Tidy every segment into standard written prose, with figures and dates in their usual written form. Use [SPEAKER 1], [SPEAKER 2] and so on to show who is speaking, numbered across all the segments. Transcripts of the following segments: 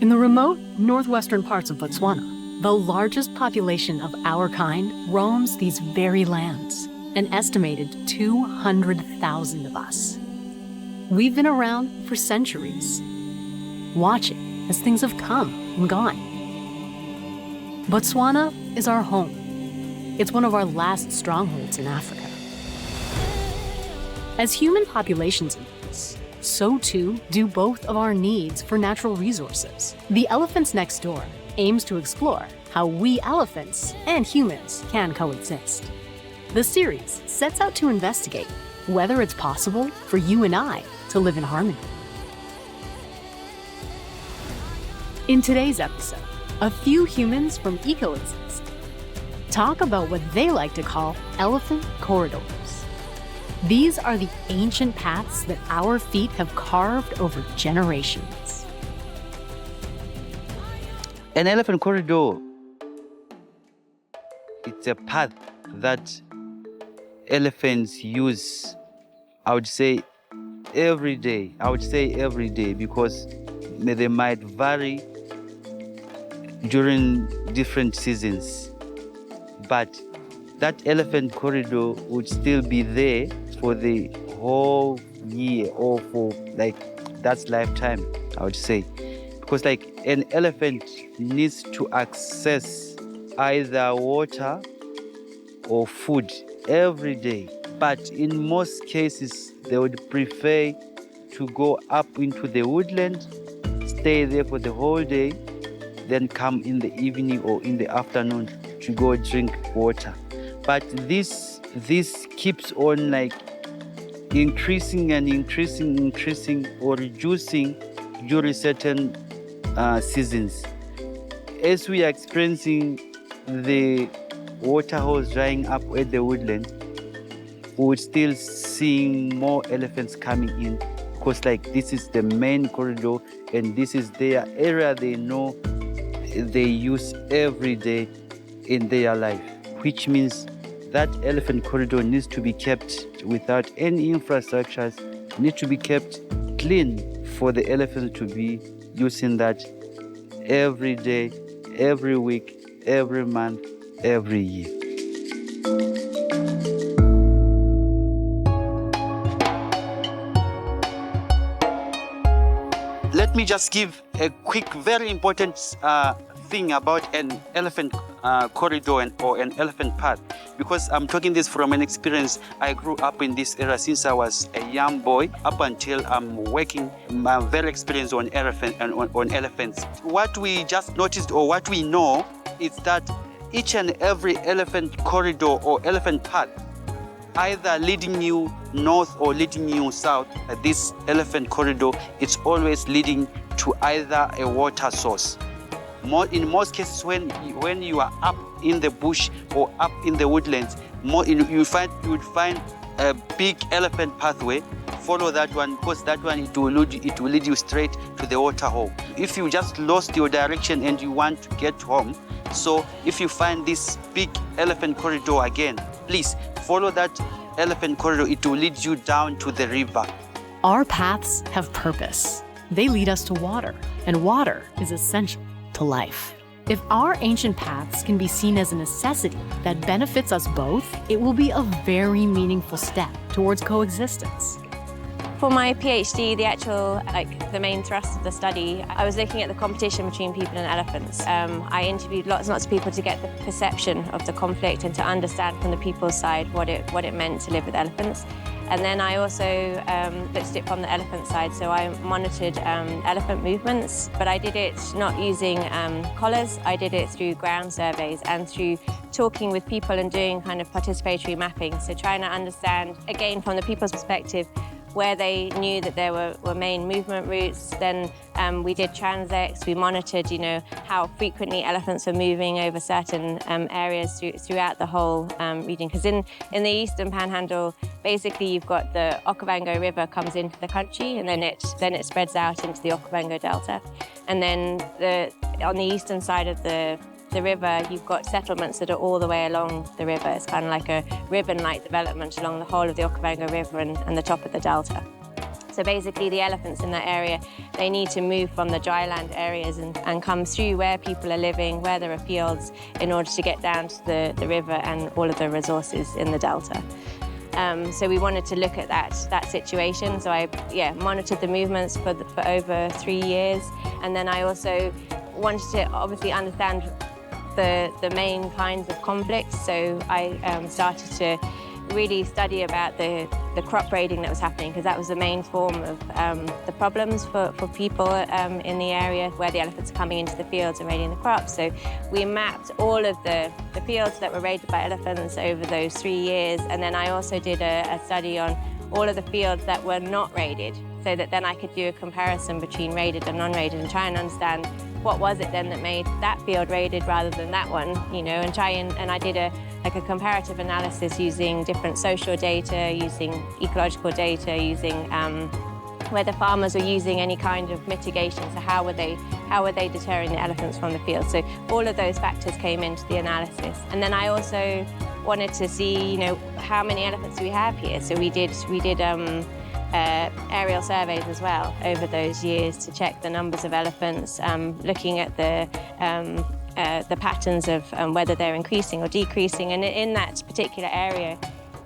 [SPEAKER 1] In the remote northwestern parts of Botswana, the largest population of our kind roams these very lands, an estimated 200,000 of us. We've been around for centuries, watching as things have come and gone. Botswana is our home. It's one of our last strongholds in Africa. As human populations increase, so too do both of our needs for natural resources. The Elephants Next Door aims to explore how we elephants and humans can coexist. The series sets out to investigate whether it's possible for you and I to live in harmony. In today's episode, a few humans from Coexist talk about what they like to call elephant corridors. These are the ancient paths that our feet have carved over generations.
[SPEAKER 2] An elephant corridor, it's a path that elephants use, I would say every day, because they might vary during different seasons. But that elephant corridor would still be there for the whole year or for that's lifetime, I would say. Because an elephant needs to access either water or food every day. But in most cases, they would prefer to go up into the woodland, stay there for the whole day, then come in the evening or in the afternoon to go drink water. But this keeps on increasing or reducing during certain seasons. As we are experiencing the water holes drying up at the woodland, we're still seeing more elephants coming in because this is the main corridor and this is their area they know they use every day in their life, which means that elephant corridor needs to be kept without any infrastructures, needs to be kept clean for the elephants to be using that every day, every week, every month, every year. Let me just give a quick, very important thing about an elephant corridor or an elephant path, because I'm talking this from an experience. I grew up in this area since I was a young boy up until I'm working. I'm very experienced on elephants. What we just noticed or what we know is that each and every elephant corridor or elephant path, either leading you north or leading you south, this elephant corridor, it's always leading to either a water source. In most cases, when you are up in the bush or up in the woodlands, you would find a big elephant pathway. Follow that one, because that one it will lead you straight to the water hole. If you just lost your direction and you want to get home, so if you find this big elephant corridor again, please follow that elephant corridor. It will lead you down to the river.
[SPEAKER 1] Our paths have purpose. They lead us to water, and water is essential to life. If our ancient paths can be seen as a necessity that benefits us both, it will be a very meaningful step towards coexistence.
[SPEAKER 3] For my PhD, the main thrust of the study, I was looking at the competition between people and elephants. I interviewed lots and lots of people to get the perception of the conflict and to understand from the people's side what it meant to live with elephants. And then I also looked at it from the elephant side, so I monitored elephant movements, but I did it not using collars. I did it through ground surveys and through talking with people and doing kind of participatory mapping, so trying to understand, again, from the people's perspective, where they knew that there were main movement routes. Then we did transects. We monitored, how frequently elephants were moving over certain areas throughout the whole region. Because in the Eastern Panhandle, basically you've got the Okavango River comes into the country, and then it spreads out into the Okavango Delta. And then on the eastern side of the river, you've got settlements that are all the way along the river. It's kind of like a ribbon-like development along the whole of the Okavango River and the top of the delta. So basically the elephants in that area, they need to move from the dry land areas and come through where people are living, where there are fields, in order to get down to the river and all of the resources in the delta. So we wanted to look at that situation. So I monitored the movements for over 3 years. And then I also wanted to obviously understand the main kinds of conflicts. So I started to really study about the crop raiding that was happening, because that was the main form of the problems for people in the area where the elephants are coming into the fields and raiding the crops. So we mapped all of the fields that were raided by elephants over those 3 years, and then I also did a study on all of the fields that were not raided, so that then I could do a comparison between raided and non-raided and try and understand what was it then that made that field raided rather than that one, and I did a comparative analysis using different social data, using ecological data, using whether farmers were using any kind of mitigation. So how were they deterring the elephants from the field? So all of those factors came into the analysis. And then I also wanted to see, how many elephants do we have here? So we did aerial surveys as well over those years to check the numbers of elephants, looking at the patterns of whether they're increasing or decreasing. And in that particular area,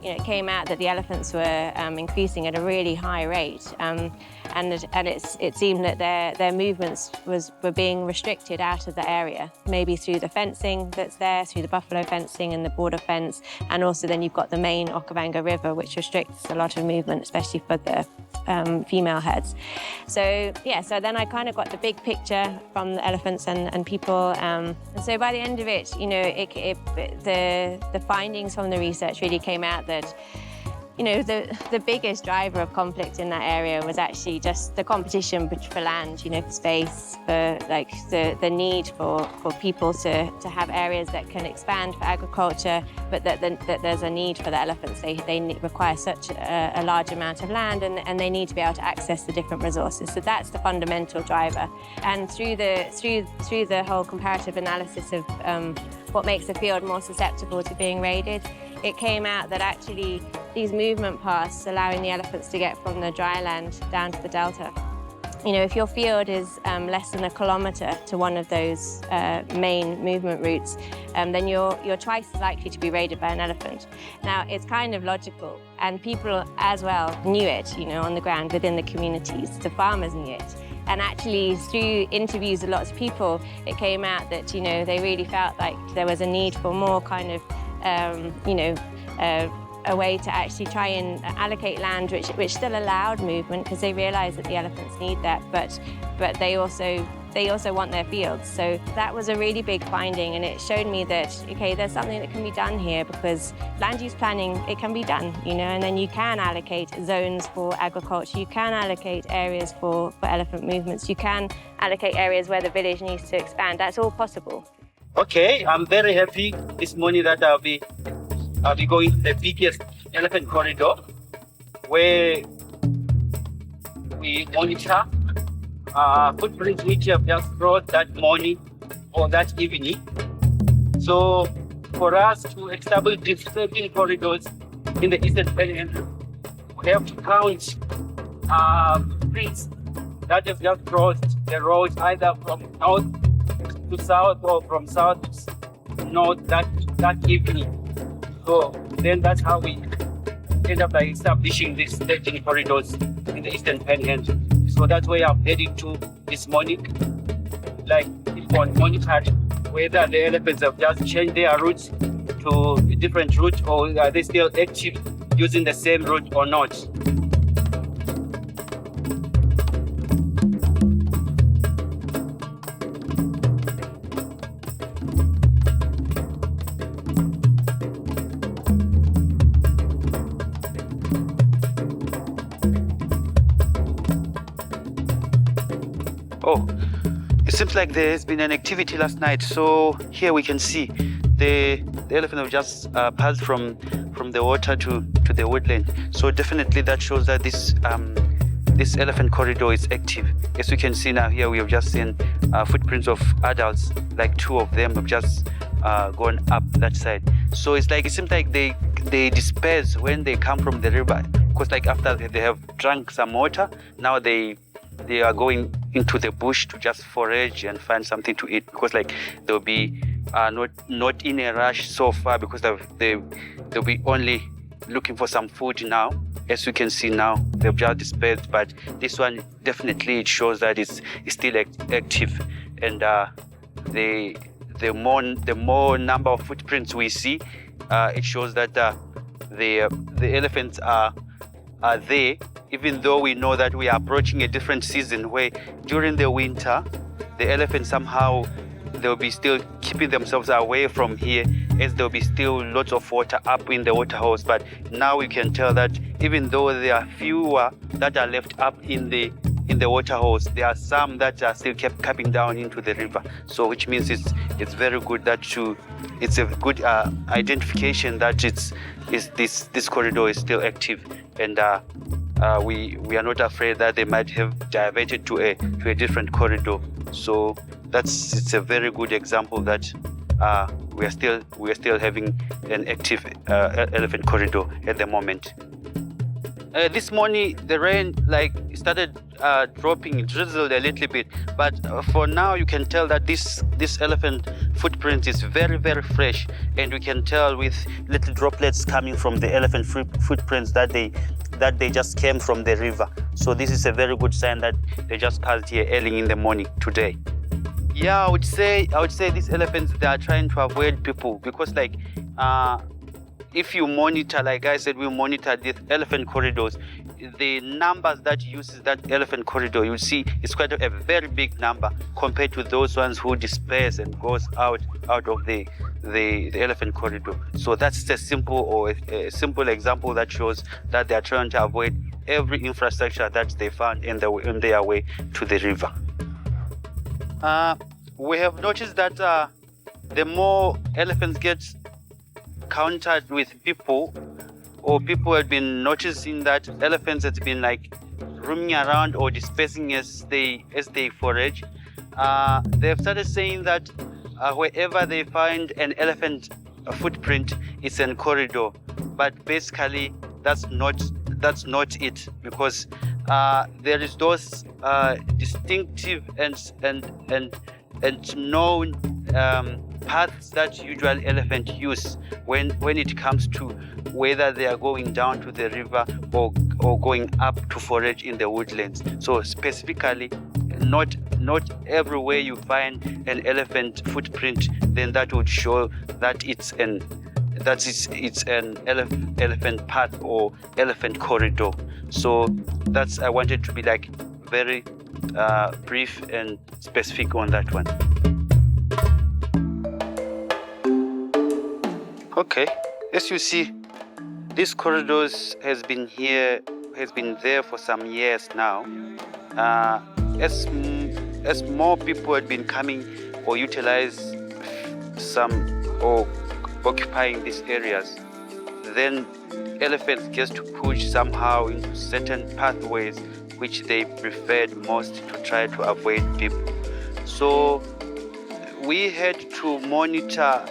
[SPEAKER 3] it came out that the elephants were increasing at a really high rate, and it seemed that their movements were being restricted out of the area, maybe through the fencing that's there, through the buffalo fencing and the border fence, and also then you've got the main Okavango River, which restricts a lot of movement, especially for the female herds. So then I kind of got the big picture from the elephants and people. And so by the end of it, the findings from the research really came out that the biggest driver of conflict in that area was actually just the competition for land, for space, for the need for people to have areas that can expand for agriculture, but that there's a need for the elephants. They require such a large amount of land, and they need to be able to access the different resources. So that's the fundamental driver. And through the whole comparative analysis of what makes the field more susceptible to being raided, it came out that actually these movement paths allowing the elephants to get from the dry land down to the delta. If your field is less than 1 kilometre to one of those main movement routes, then you're twice as likely to be raided by an elephant. Now, it's kind of logical, and people as well knew it, on the ground within the communities. The farmers knew it. And actually, through interviews with lots of people, it came out that, they really felt like there was a need for more kind of a way to actually try and allocate land which still allowed movement, because they realised that the elephants need that, but they also want their fields. So that was a really big finding, and it showed me that, okay, there's something that can be done here, because land use planning, it can be done, and then you can allocate zones for agriculture, you can allocate areas for elephant movements, you can allocate areas where the village needs to expand. That's all possible.
[SPEAKER 2] Okay, I'm very happy this morning that I'll be going to the biggest elephant corridor, where we monitor footprints which have just crossed that morning or that evening. So for us to establish these 13 corridors in the Eastern Panhandle, we have to count prints that have just crossed the road, either from north to south or from south to north that evening. So then that's how we end up by establishing these 13 corridors in the Eastern Panhandle. So that's where I'm heading to this morning, on monitoring whether the elephants have just changed their routes to a different route, or are they still active using the same route or not. Oh, it seems like there's been an activity last night. So here we can see the elephant have just passed from the water to the woodland. So definitely that shows that this elephant corridor is active. As we can see now, here we have just seen footprints of adults, like 2 of them have just gone up that side. So it seems like they disperse when they come from the river because like after they have drunk some water, now they are going into the bush to just forage and find something to eat, because like they'll be not in a rush so far, because they'll be only looking for some food now. As you can see now, they've just dispersed, but this one definitely it shows that it's still active, and the more number of footprints we see, it shows that the elephants are there, even though we know that we are approaching a different season where during the winter the elephants somehow they'll be still keeping themselves away from here, as there'll be still lots of water up in the water holes. But now we can tell that even though there are fewer that are left up in the water holes, there are some that are still kept coming down into the river. So which means it's very good that it's a good identification that this corridor is still active, and we are not afraid that they might have diverted to a different corridor. So it's a very good example that we are still having an active elephant corridor at the moment. This morning the rain started dropping, it drizzled a little bit, but for now you can tell that this elephant footprint is very, very fresh, and we can tell with little droplets coming from the elephant footprints that they just came from the river. So this is a very good sign that they just passed here early in the morning today. Yeah, I would say these elephants, they are trying to avoid people, because if you monitor, like I said, we monitor these elephant corridors, the numbers that uses that elephant corridor, you'll see it's quite a very big number compared to those ones who disperse and goes out of the elephant corridor. So that's a simple example that shows that they are trying to avoid every infrastructure that they found in their way to the river. We have noticed that the more elephants get countered with people, or people have been noticing that elephants have been roaming around or dispersing as they forage, they have started saying that wherever they find an elephant footprint, it's a corridor. But basically that's not it, because there is those distinctive and known paths that usual elephant use when it comes to whether they are going down to the river or going up to forage in the woodlands. So specifically, not everywhere you find an elephant footprint, then that would show that it's an elephant path or elephant corridor. So that's, I wanted to be very brief and specific on that one. Okay, as you see, this corridors has been there for some years now. As more people had been coming or utilize some or occupying these areas, then elephants get to push somehow into certain pathways which they preferred most to try to avoid people. So we had to monitor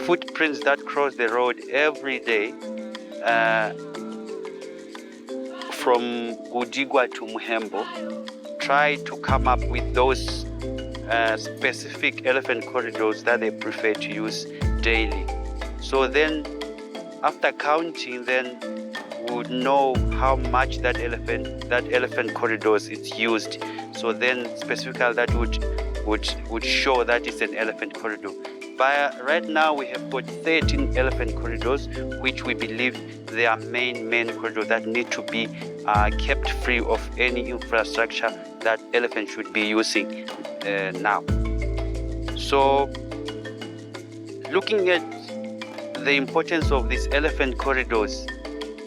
[SPEAKER 2] footprints that cross the road every day from Udigwa to Muhembo, try to come up with those specific elephant corridors that they prefer to use daily. So then after counting, then we would know how much that elephant corridors is used. So then specifically that would show that it's an elephant corridor. But right now we have got 13 elephant corridors, which we believe they are main corridors that need to be kept free of any infrastructure that elephants should be using now. So looking at the importance of these elephant corridors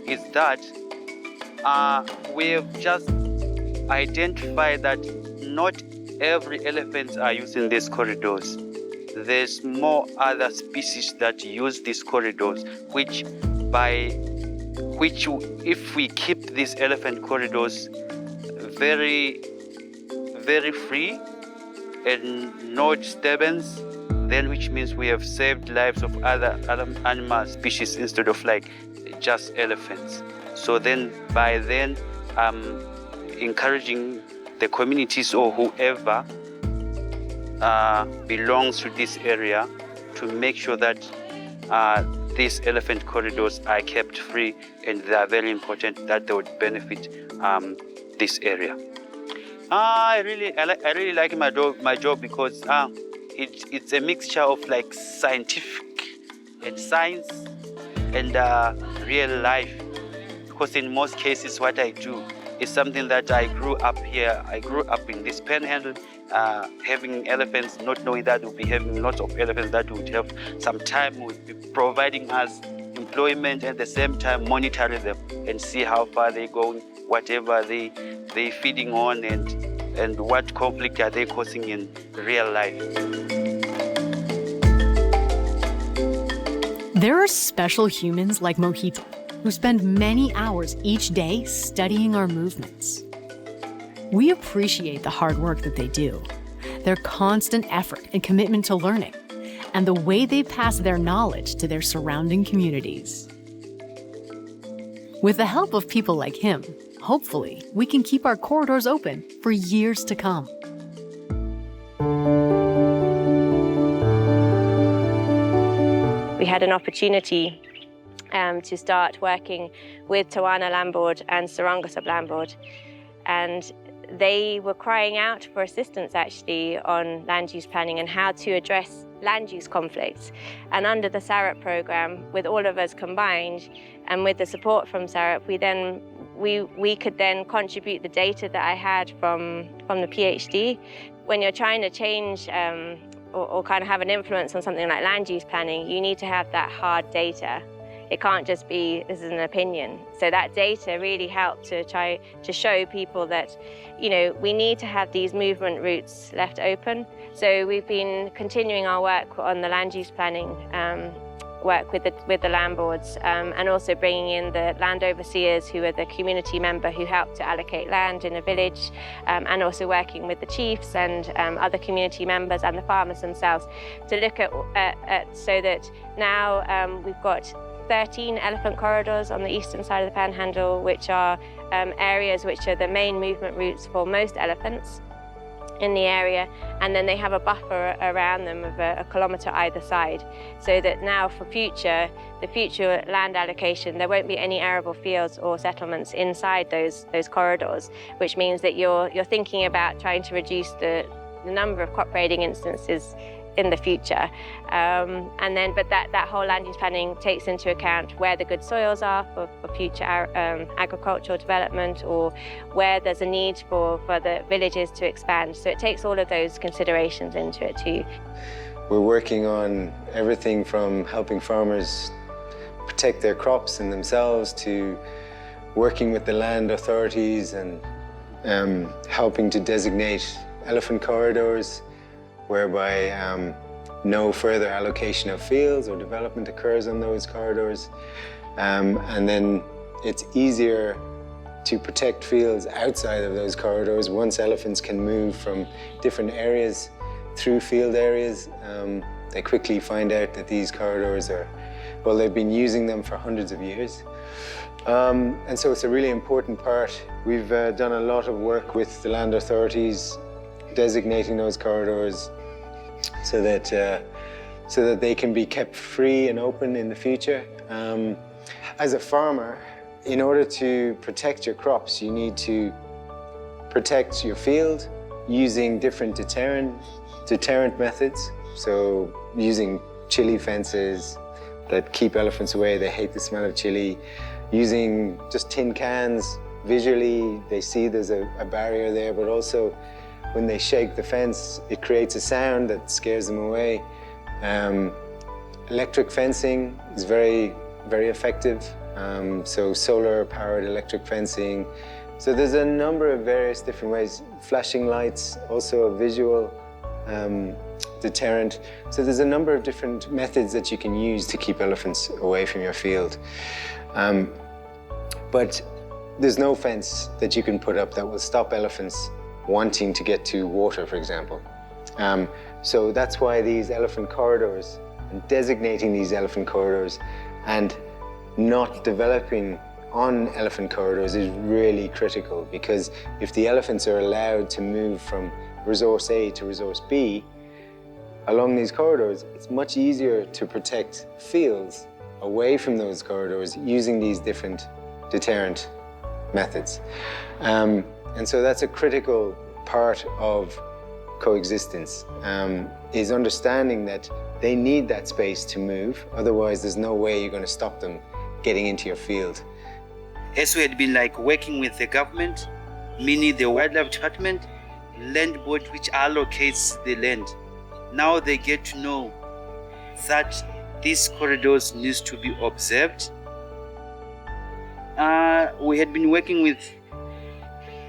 [SPEAKER 2] is that we have just identified that not every elephants are using these corridors. There's more other species that use these corridors, which if we keep these elephant corridors very, very free and no disturbance, then which means we have saved lives of other animal species instead of like just elephants. So then by then encouraging the communities or whoever belongs to this area to make sure that these elephant corridors are kept free, and they are very important, that they would benefit this area. I really like my job because it's a mixture of like scientific and science and real life. Because in most cases, what I do is something that I grew up here. I grew up in this panhandle, having elephants, not knowing that we'll be having lots of elephants that would have some time would be providing us employment, at the same time monitoring them and see how far they're going, whatever they're feeding on, and what conflict are they causing in real life.
[SPEAKER 1] There are special humans like Mauricio who spend many hours each day studying our movements. We appreciate the hard work that they do, their constant effort and commitment to learning, and the way they pass their knowledge to their surrounding communities. With the help of people like him, hopefully, we can keep our corridors open for years to come.
[SPEAKER 3] We had an opportunity to start working with Tawana Landboard and Sarongosa Landboard, and they were crying out for assistance actually on land use planning and how to address land use conflicts. And under the SARAP program, with all of us combined and with the support from SARAP, we could then contribute the data that I had from the PhD. When you're trying to change or kind of have an influence on something like land use planning, you need to have that hard data. It can't just be, this is an opinion. So that data really helped to try to show people that, we need to have these movement routes left open. So we've been continuing our work on the land use planning work with the land boards, and also bringing in the land overseers, who are the community member who help to allocate land in a village, and also working with the chiefs and other community members and the farmers themselves to look at so that now we've got 13 elephant corridors on the eastern side of the Panhandle, which are areas which are the main movement routes for most elephants in the area, and then they have a buffer around them of a kilometre either side, so that now for the future land allocation, there won't be any arable fields or settlements inside those corridors, which means that you're thinking about trying to reduce the number of crop raiding instances in the future. But that whole land use planning takes into account where the good soils are for future agricultural development, or where there's a need for the villages to expand. So it takes all of those considerations into it too.
[SPEAKER 4] We're working on everything from helping farmers protect their crops and themselves, to working with the land authorities and helping to designate elephant corridors, whereby no further allocation of fields or development occurs on those corridors. And then it's easier to protect fields outside of those corridors once elephants can move from different areas through field areas. They quickly find out that these corridors they've been using them for hundreds of years. And so it's a really important part. We've done a lot of work with the land authorities, designating those corridors so that they can be kept free and open in the future. As a farmer, in order to protect your crops, you need to protect your field using different deterrent methods. So using chili fences that keep elephants away. They hate the smell of chili. Using just tin cans, visually they see there's a barrier there, but also when they shake the fence, it creates a sound that scares them away. Electric fencing is very, very effective. So solar-powered electric fencing. So there's a number of various different ways. Flashing lights, also a visual deterrent. So there's a number of different methods that you can use to keep elephants away from your field. But there's no fence that you can put up that will stop elephants wanting to get to water, for example. So that's why these elephant corridors and designating these elephant corridors and not developing on elephant corridors is really critical, because if the elephants are allowed to move from resource A to resource B along these corridors, it's much easier to protect fields away from those corridors using these different deterrent methods. And so that's a critical part of coexistence, is understanding that they need that space to move, otherwise there's no way you're going to stop them getting into your field.
[SPEAKER 2] As we had been working with the government, meaning the wildlife department, land board which allocates the land. Now they get to know that these corridors needs to be observed. We had been working with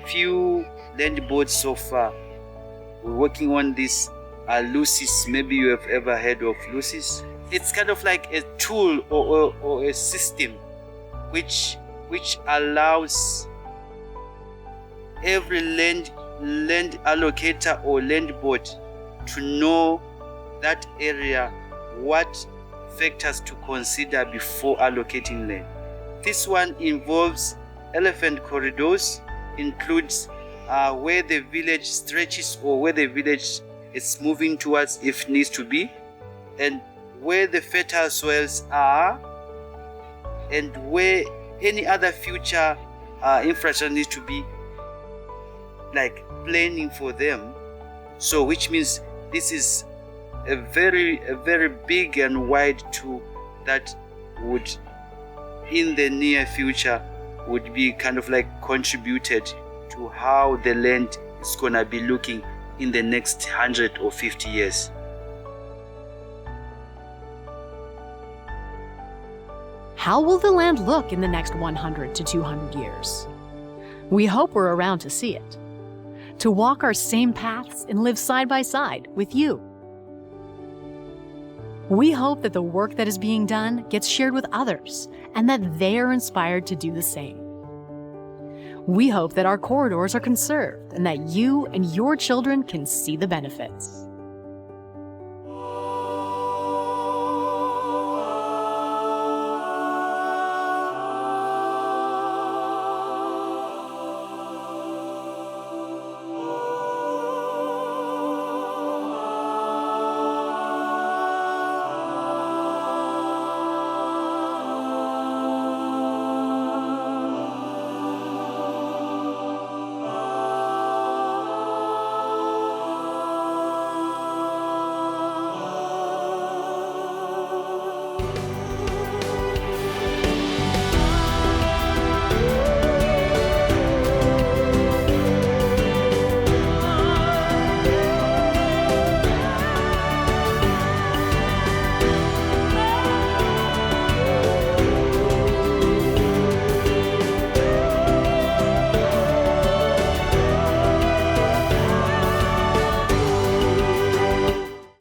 [SPEAKER 2] few land boards so far. We're working on this Lucis. Maybe you have ever heard of Lucis. It's kind of like a tool or a system which allows every land allocator or land board to know that area, what factors to consider before allocating land. This one involves elephant corridors, includes where the village stretches or where the village is moving towards if needs to be, and where the fertile soils are, and where any other future infrastructure needs to be planning for them. So which means this is a very big and wide tool that would in the near future would be kind of contributed to how the land is gonna be looking in the next 100 or 50 years.
[SPEAKER 1] How will the land look in the next 100 to 200 years? We hope we're around to see it, to walk our same paths and live side by side with you. We hope that the work that is being done gets shared with others and that they are inspired to do the same. We hope that our corridors are conserved and that you and your children can see the benefits.